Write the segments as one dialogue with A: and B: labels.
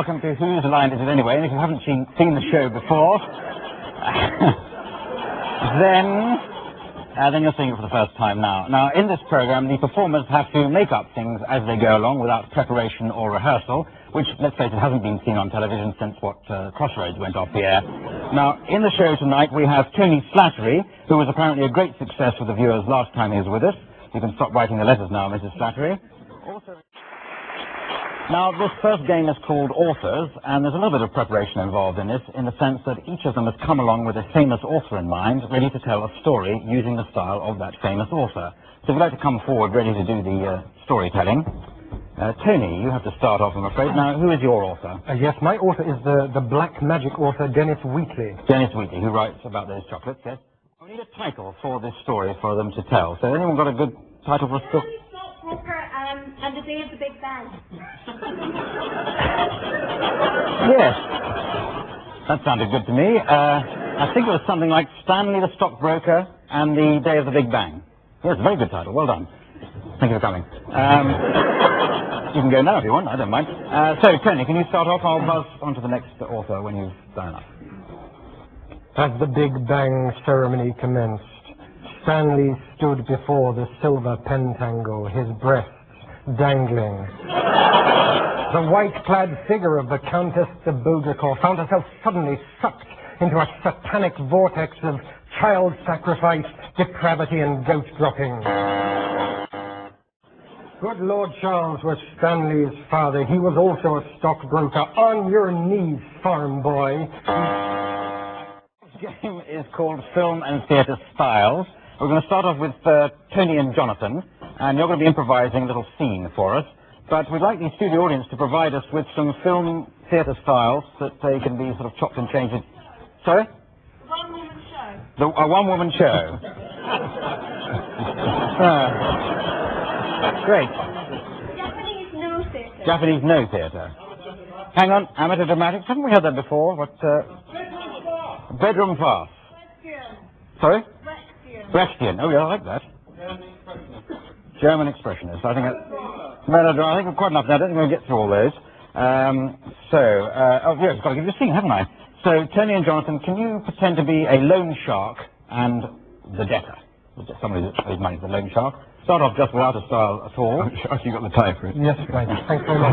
A: welcome to Whose Line Is It Anyway? And if you haven't seen the show before, then you're seeing it for the first time now. Now, in this program, the performers have to make up things as they go along without preparation or rehearsal, which, let's face it, hasn't been seen on television since Crossroads went off the air. Now, in the show tonight, we have Tony Slattery, who was apparently a great success with the viewers last time he was with us. You can stop writing the letters now, Mrs. Slattery. Now, this first game is called Authors, and there's a little bit of preparation involved in this, in the sense that each of them has come along with a famous author in mind, ready to tell a story using the style of that famous author. So if you'd like to come forward ready to do the storytelling. Tony, you have to start off, I'm afraid. Now, who is your author?
B: Yes, my author is the black magic author, Dennis Wheatley.
A: Dennis Wheatley, who writes about those chocolates, yes? We need a title for this story for them to tell. So anyone got a good title for a story?
C: And the Day of the Big Bang.
A: Yes. That sounded good to me. I think it was something like Stanley the Stockbroker and the Day of the Big Bang. Yes, very good title. Well done. Thank you for coming. You can go now if you want. I don't mind. So, Tony, can you start off? I'll buzz on to the next author when you've done enough.
B: As the Big Bang ceremony commenced, Stanley stood before the silver pentangle, his breasts dangling. The white-clad figure of the Countess de Baudricourt found herself suddenly sucked into a satanic vortex of child sacrifice, depravity, and goat-dropping. Good Lord Charles was Stanley's father. He was also a stockbroker. On your knees, farm boy.
A: This game is called Film and Theatre Styles. We're going to start off with Tony and Jonathan, and you're going to be improvising a little scene for us. But we'd like the studio audience to provide us with some film theatre styles that they can be sort of chopped and changed. Sorry?
C: One-woman show.
A: A one-woman show. Great.
C: Japanese no theatre.
A: Japanese no theatre. Hang on, amateur dramatics. Haven't we had that before? What? Bedroom farce. Sorry? Brechtian. Oh, yeah, I like that. German expressionist. I think that's melodrama. I think we're quite enough now. I don't think we're going to get through all those. Oh, yeah, I've got to give you a scene, haven't I? So, Tony and Jonathan, can you pretend to be a loan shark and the debtor? Somebody that owes money to the loan shark. Start off just without a style at all.
B: You got the time for it? Yes, right. Thanks very much.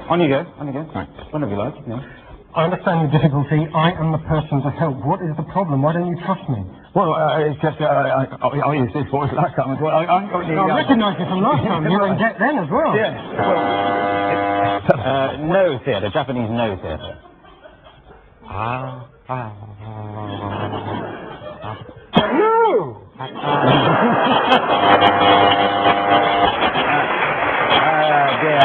A: On you go. On you go. Right. Whenever you like. Yeah.
B: I understand your difficulty. I am the person to help. What is the problem? Why don't you trust me?
D: Well, it's just, I used this voice last time as well. I
B: recognise you from last time. You were in debt then as well.
D: Yes.
A: No theatre. Japanese no theatre.
B: No!
A: Dear.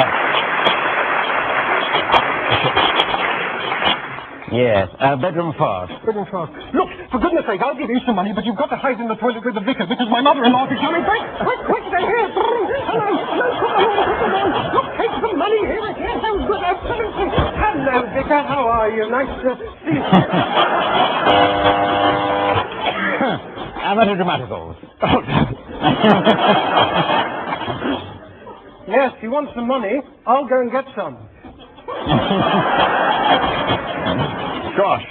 A: Yes, bedroom farce.
B: Bedroom farce. Look, for goodness sake, I'll give you some money, but you've got to hide in the toilet with the vicar because my mother-in-law is coming. Quick, they're here. Hello, come on. Look, take some money. Here it is. Oh, good. Hello, vicar. How are you? Nice to see you.
A: Amateur dramaticals.
B: Yes, you want some money? I'll go and get some.
A: Gosh.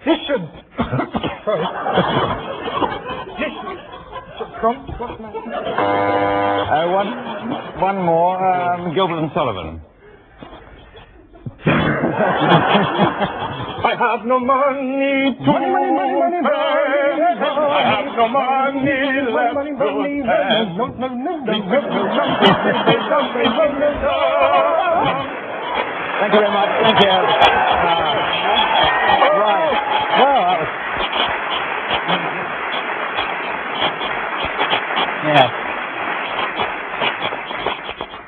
B: This should... Sorry. This should prompt... What's the matter?
A: One more. Gilbert and Sullivan.
B: I have no money to money. I have no money left to spend.
A: Thank you very much. Thank you. Right. Well, that was... Yeah.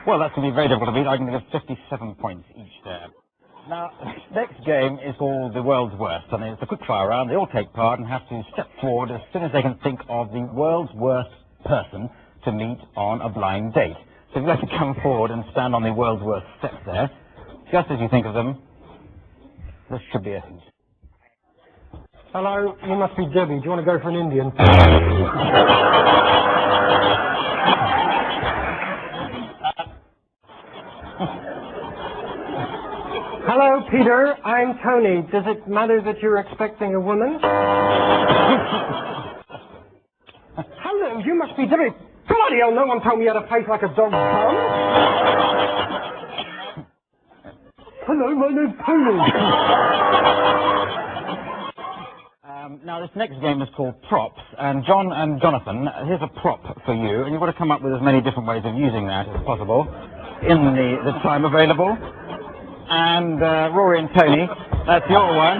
A: Well, that's going to be very difficult to beat. I can give 57 points each there. Now, next game is called the World's Worst. I mean, it's a quick fire round. They all take part and have to step forward as soon as they can think of the world's worst person to meet on a blind date. So if you'd like to come forward and stand on the world's worst step there, just as you think of them, this should be it.
B: Hello, you must be Debbie. Do you want to go for an Indian? Hello, Peter. I'm Tony. Does it matter that you're expecting a woman? Hello, you must be very bloody hell. No one told me you had a face like a dog's bum. Hello, my name's Tony.
A: Now, this next game is called Props, and John and Jonathan, here's a prop for you, and you've got to come up with as many different ways of using that as possible in the time available. And Rory and Tony, that's your one.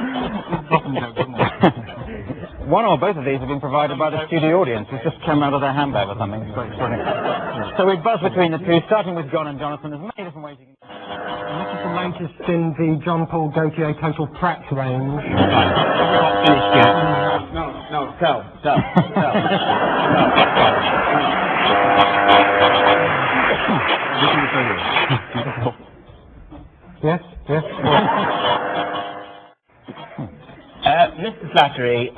A: One or both of these have been provided by the studio audience. It's just come out of their handbag or something. It's quite extraordinary. So we buzz between the two, starting with John and Jonathan. There's many different ways you can...
B: This is the latest in the John Paul Gaultier Total Pratt range.
E: Not finished yet. No, tell.
B: Yes.
E: Mr. Slattery,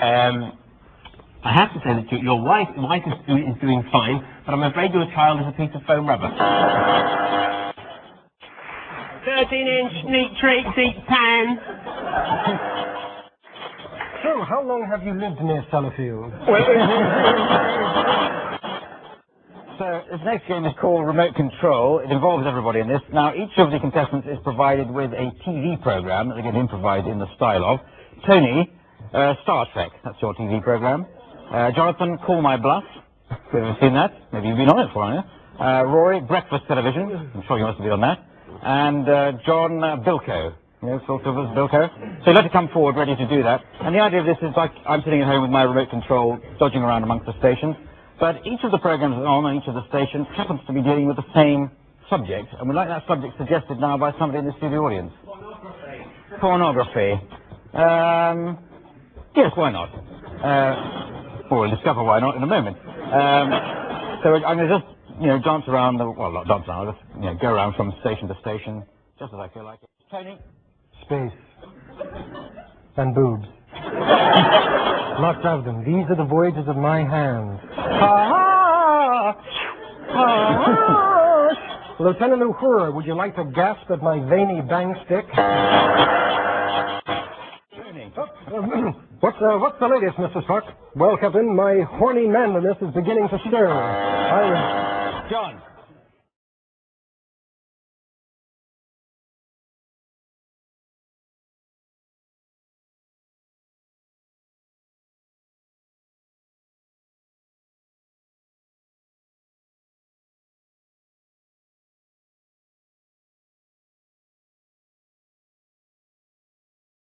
E: I have to say that your wife is doing fine, but I'm afraid your child is a piece of foam rubber. 13-inch neat treat seat pan.
B: So, how long have you lived near Sellafield?
A: So this next game is called Remote Control. It involves everybody in this. Now, each of the contestants is provided with a TV program that they can improvise in the style of. Tony, Star Trek, that's your TV program. Jonathan, Call My Bluff. You've ever seen that? Maybe you've been on it for you. Rory, Breakfast Television. I'm sure you must have been on that. And John, Bilko. You know, Phil Silver's Bilko. So you'd like to come forward ready to do that. And the idea of this is like I'm sitting at home with my remote control, dodging around amongst the stations. But each of the programs on each of the stations happens to be dealing with the same subject. And we'd like that subject suggested now by somebody in the studio audience. Pornography. Yes, why not? Well, we'll discover why not in a moment. So I'm going to just, dance around not dance around, I'll just, go around from station to station, just as I feel like it. Tony?
B: Space. And boobs. Lots of them. These are the voyages of my hands. Lieutenant Uhura, would you like to gasp at my veiny bang stick? What's the latest, Mr. Spock? Well, Captain, my horny manliness is beginning to stir.
A: John.